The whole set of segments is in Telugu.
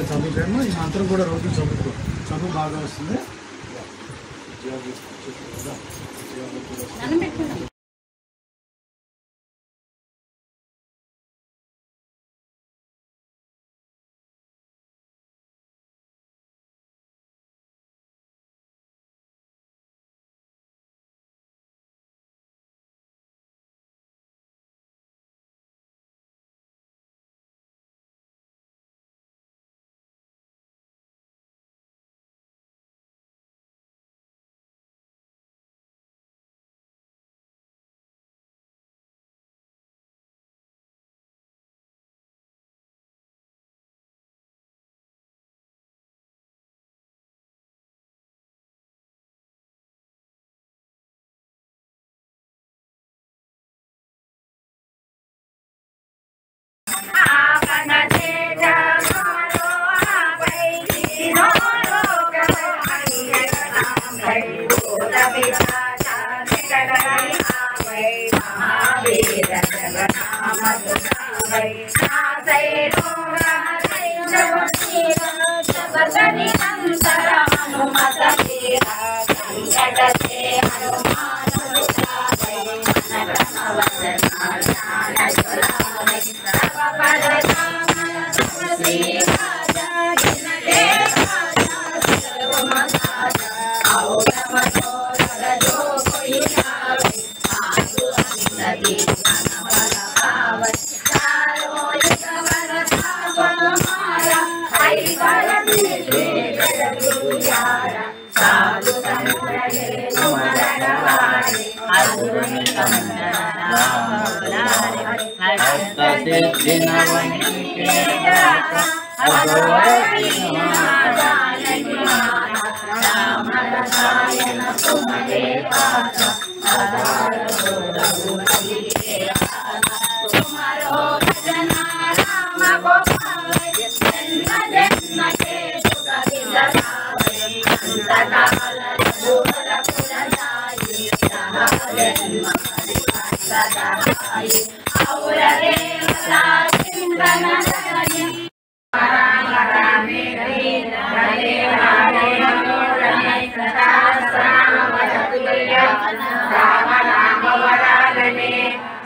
చదువుతాము ఈ మంత్రం కూడా రోజు చదువు బాగా వస్తుంది.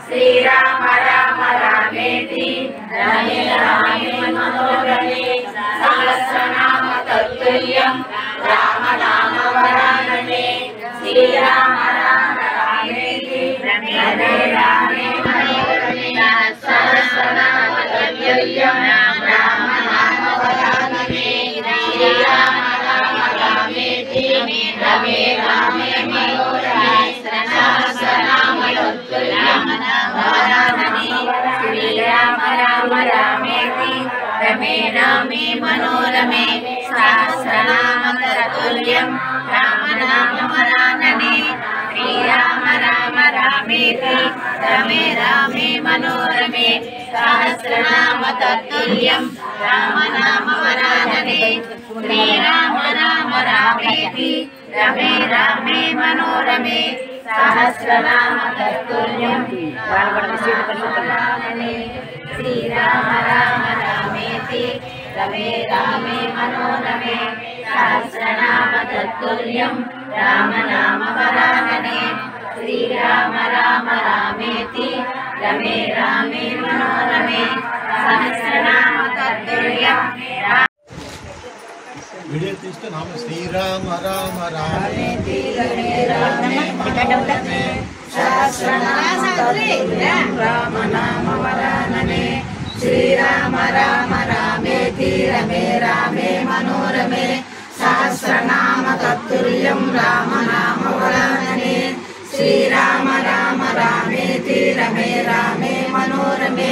श्रीराम राम रामेति रमे रामे मनोरमे सहस्रनाम तत्तुल्यं राम नाम वरानने श्रीराम राम रामेति रमे रामे मनोरमे सहस्रनाम तत्तुल्यं राम नाम वरानने श्रीराम राम रामेति रमे रामे मनोरमे सहस्रनाम तत्तुल्यं श्रीराम राम रामेति रमे रामे मनोरमे सहस्रनाम तत्तुल्यं राम नाम वरानने श्रीराम राम रामेति रमे रामे मनोरमे सहस्रनाम तत्तुल्यं राम नाम वरानने श्रीराम राम रामेति रमे रामे मनोरमे सहस्रनाम तत्तुल्यं श्रीराम राम रामेति रमे रामे मनोरमे सहस्रनाम तत्तुल्यं राम नाम वरानने श्रीराम राम रामेति रमे रामे मनोरमे सहस्रनाम तत्तुल्यं वीडियो तीसके नाम श्रीराम राम रामेति रमे रामे मनोरमे सहस्रनाम तत्तुल्यं राम नाम वरानने श्रीराम राम रामेति रमे रामे मनोरमे सहस्रनाम तत्तुल्यं राम नाम वरानने श्रीराम राम रामेति रमे रामे मनोरमे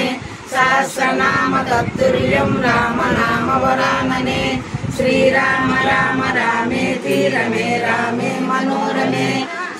सहस्रनाम तत्तुल्यं राम नाम वरानने श्रीराम राम रामेति रमे रामे मनोरमे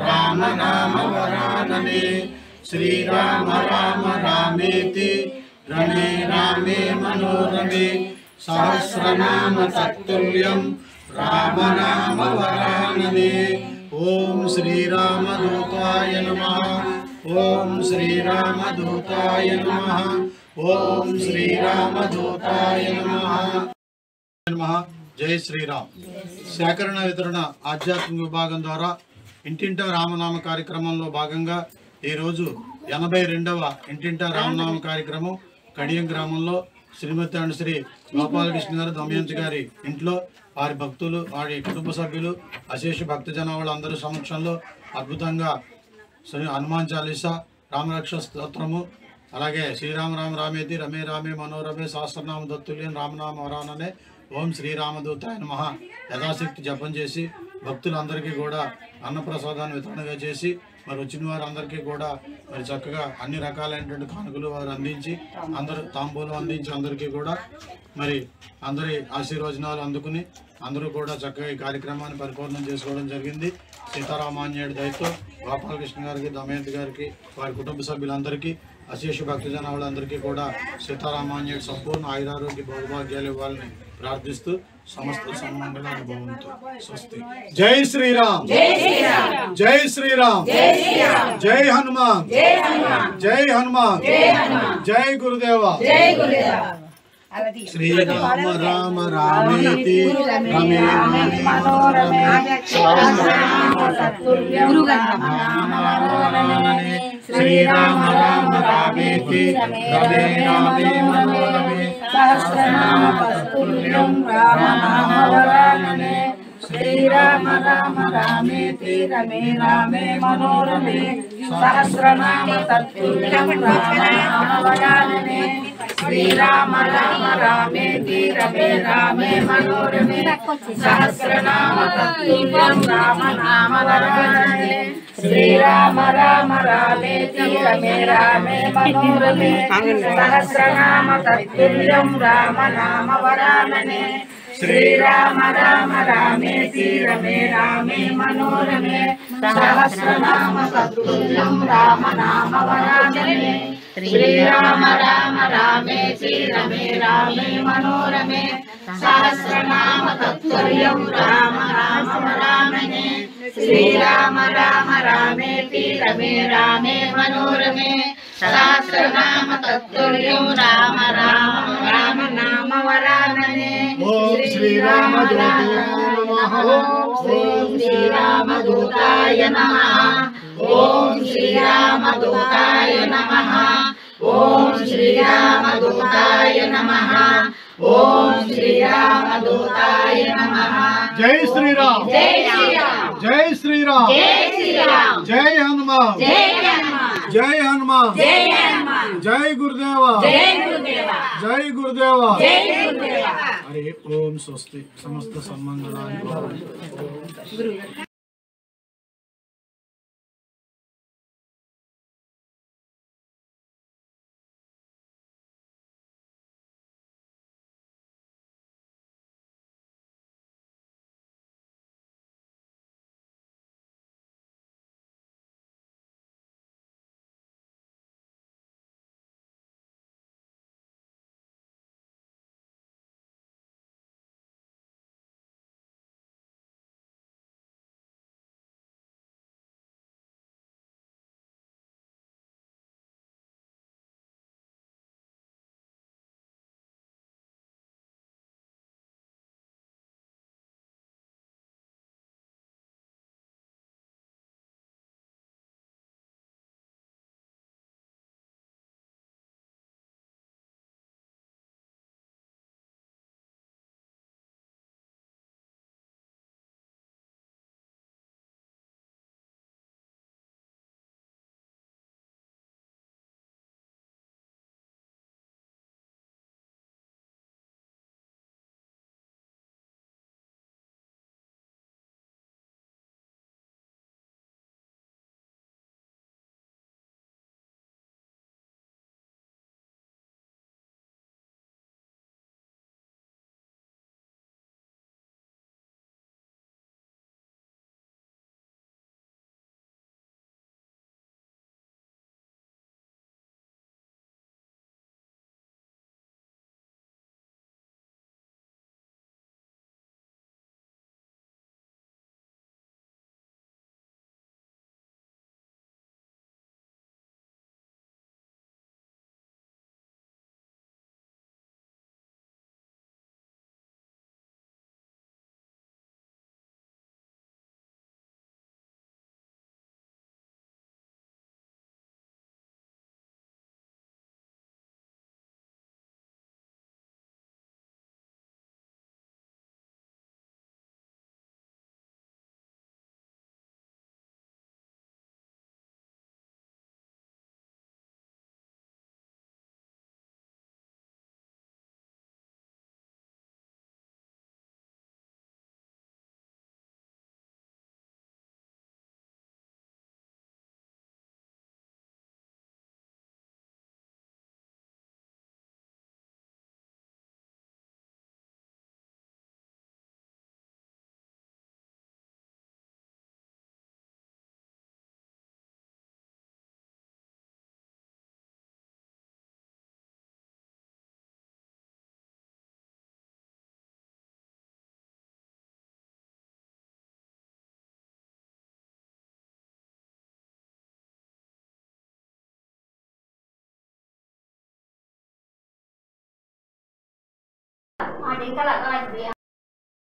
రామ నామ వరాననే శ్రీరామ రామ రామేతి రమే రామే మనోరమే సహస్రనామ తత్తుల్యం రామ నామ వరాననే ఓం శ్రీరామదూతాయ నమః ఓం శ్రీరామదూతాయ నమః ఓం శ్రీరామదూతాయ నమః జై శ్రీరామ్. సేకరణ వితరణ ఆధ్యాత్మిక విభాగం ద్వారా ఇంటింటా రామనామ కార్యక్రమంలో భాగంగా ఈరోజు 82వ ఇంటింటా రామనామ కార్యక్రమం కడియం గ్రామంలో శ్రీమతి అండ్ శ్రీ గోపాలకృష్ణ గారు దమయంతి గారి ఇంట్లో వారి భక్తులు వారి కుటుంబ సభ్యులు అశేష భక్తజన వాళ్ళందరి సమక్షంలో అద్భుతంగా శ్రీ హనుమాన్ చాలీసా రామరక్ష స్తోత్రము అలాగే శ్రీరామ రామ రామేతి రమే రామే మనోరమే సహస్రనామ దత్తుల్యం రామనామ వరాననే ఓం శ్రీరామదూతాయ నమః యథాశక్తి జపం చేసి భక్తులందరికీ కూడా అన్నప్రసాదాన్ని వితరణగా చేసి మరి వచ్చిన వారందరికీ కూడా మరి చక్కగా అన్ని రకాలైనటువంటి కానుకలు వారు అందించి అందరూ తాంబూలం అందించి అందరికీ కూడా మరి అందరి ఆశీర్వచనాలు అందుకుని అందరూ కూడా చక్కగా ఈ కార్యక్రమాన్ని పరిపూర్ణం చేసుకోవడం జరిగింది. సీతారామాన్యుడి దయతో గోపాలకృష్ణ గారికి దమయంతి గారికి వారి కుటుంబ సభ్యులందరికీ అశేష భక్తజన వాళ్ళందరికీ కూడా సీతారామాన్యుడి సంపూర్ణ ఆయురారోగ్య భోగభాగ్యాలు ఇవ్వాలని ప్రార్థిస్తూ సమస్త సన్మంగళాలు భవంతు. స్వస్తి. జై శ్రీరామ్, జై శ్రీరామ్, జై హనుమాన్, జై హనుమాన్, జై గురుదేవ. శ్రీరామ రామ రామేతి రమే రామే మనోరమే శ్రీరామ రామ రామేతి రమే రామే మనోరమే సహస్రనామ తత్తుల్యం రామనామ వరాననే శ్రీరామ రామ రామేతి రమే రామే మనోరమే సహస్రనామ తత్తుల్యం రామనామ వరాననే శ్రీరామ రామ రామేతి రమే రామే మనోరమే సహస్రనామ తత్తుల్యం రామనామ వరాననే శ్రీరామ రామ రామేతి రమే రామే మనోరమే సహస్రనామ తత్తుల్యం రామనామ వరాననే శ్రీరామ రామ రామేతి రమే రామే మనోరమే సహస్రనామ తత్తుల్యం రామనామ వరాననే శ్రీరామ రామ రామేతి రమే రామే మనోరమే సహస్రనామ తత్తుల్యం రామనామ వరాననే శ్రీరామ రామ రామేతి రమే రామే మనోరమే సహస్రనామ తత్తుల్యం రామనామ వరాననే ఓం శ్రీరామదూతాయ నమః ఓం శ్రీరామదూతాయ నమః ఓం శ్రీరామదూతాయ నమః ఓం శ్రీరామదూతాయ నమః ఓం శ్రీరామదూతాయ నమః. జై శ్రీరామ్, జై శ్రీరామ్, జై శ్రీరామ్, జై శ్రీరామ్, జై హనుమాన్, జై హనుమాన్, జై హనుమాన్, జై హనుమాన్, జై గురుదేవ, జై గురుదేవ, జై గురుదేవ. జై గురుదేవ. హరి ఓం స్వస్తి. సమస్త సన్మంగళాన్ని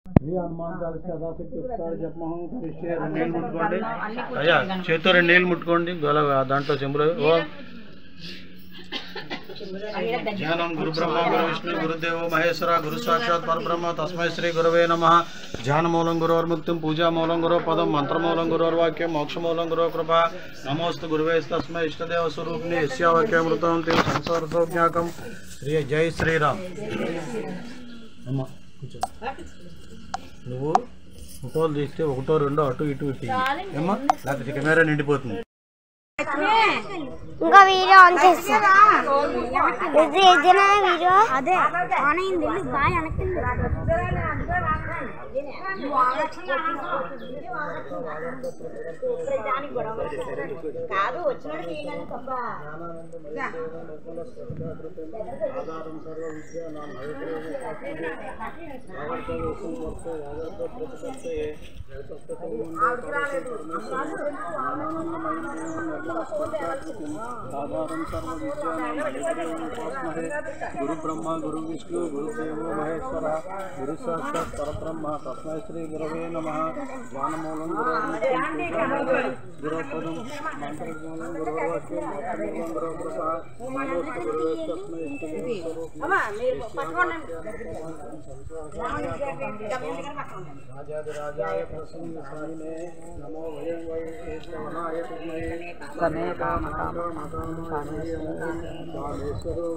శ్రీ హనుమాన్ చాలీసా యథాశక్తి ఒకసారి చెప్పమహం కరిష్యే. రెండేళ్ళు ముట్టుకోండి అయ్యా, చేతితో రెండేళ్ళు ముట్టుకోండి గోల దాంట్లో చెంబులో. ఓం జ్ఞానం గురు బ్రహ్మ గురు విష్ణు గురుదేవో మహేశ్వర గురు సాక్షాత్ పరబ్రహ్మ తస్మై శ్రీ గురవే నమః. ధ్యానమూలం గురోర్ముక్తిం పూజామూలం గురో పదం మంత్రమూలం గురోర్వాక్యం మోక్షమూలం గురో కృప. నమోస్తు గురువే తస్మై ఇష్టదేవ స్వరూపిణి యస్యావాక్యామృతం సంసార సౌజ్ఞాకం. శ్రీ జై శ్రీరామ్. అమ్మ కూర్చో. నువ్వు ఫోటోలు తీస్తే ఒకటో రెండో అటు ఇటు ఇటు ఏమో, లేకపోతే కెమెరా నిండిపోతుంది. ఇంకా వీడియో ఆన్ చేస్తా. ఇది ఏదైనా వీడియో అదే ఆన్ అయింది. బాయ్ అనకండి. కాదు వచ్చినట్టు గురు బ్రహ్మ గురు విష్ణు గురుదేవో మహేశ్వర గురు సాక్షాత్ పరబ్రహ్మ తస్మై శ్రీ గురవే నమః. జ్ఞానమూలం గురోపదం మంత్రమూలం గురోవాక్యం మోక్షమూలం గురో కృప. నమోస్తు గురువే తస్మై రాజాదిరాజాయ ప్రసన్నసాయినే నమో వయం వై శ్రవణాయ తస్మై సమే కామేశ్వరో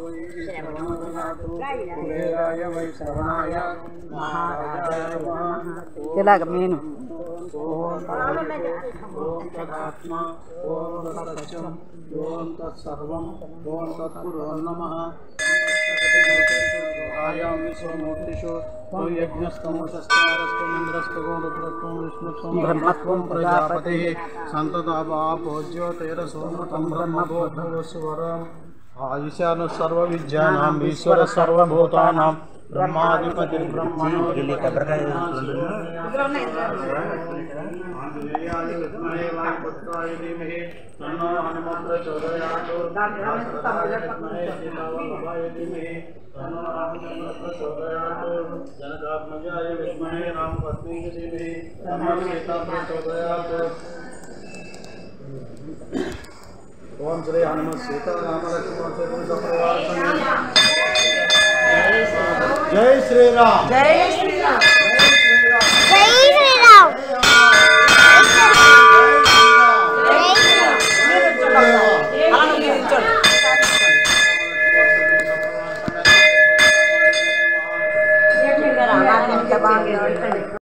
వై శ్రవణాయ కుబేరాయ వై శ్రవణాయ మహారాజాయ ఇలాగ నేను ఓం తదాత్మ ఓం సత్యం ఓం తత్సర్వం ఓం తత్పురో నమః. ఆయాం విశ్వమూర్తిషు యజ్ఞస్తమోషస్తారస్తమింద్రస్తగోరుద్రస్వం విష్ణుత్వం బ్రహ్మత్వం ప్రజాపతి సంతతాభోజ్యో తేరసోమృతం బ్రహ్మబోధవస్వరం. ఈశాను సర్వవిద్యానాం ఈశ్వర సర్వభూతానాం బ్రహ్మాధిపతి బ్రహ్మణో जनकात्मजाय विद्महे रामपत्नी धीमहि तन्नो सीता प्रचोदयात्. ओम श्री हनुमत सीता राम लक्ष्मण जय श्री राम. జై శ్రీరామ్.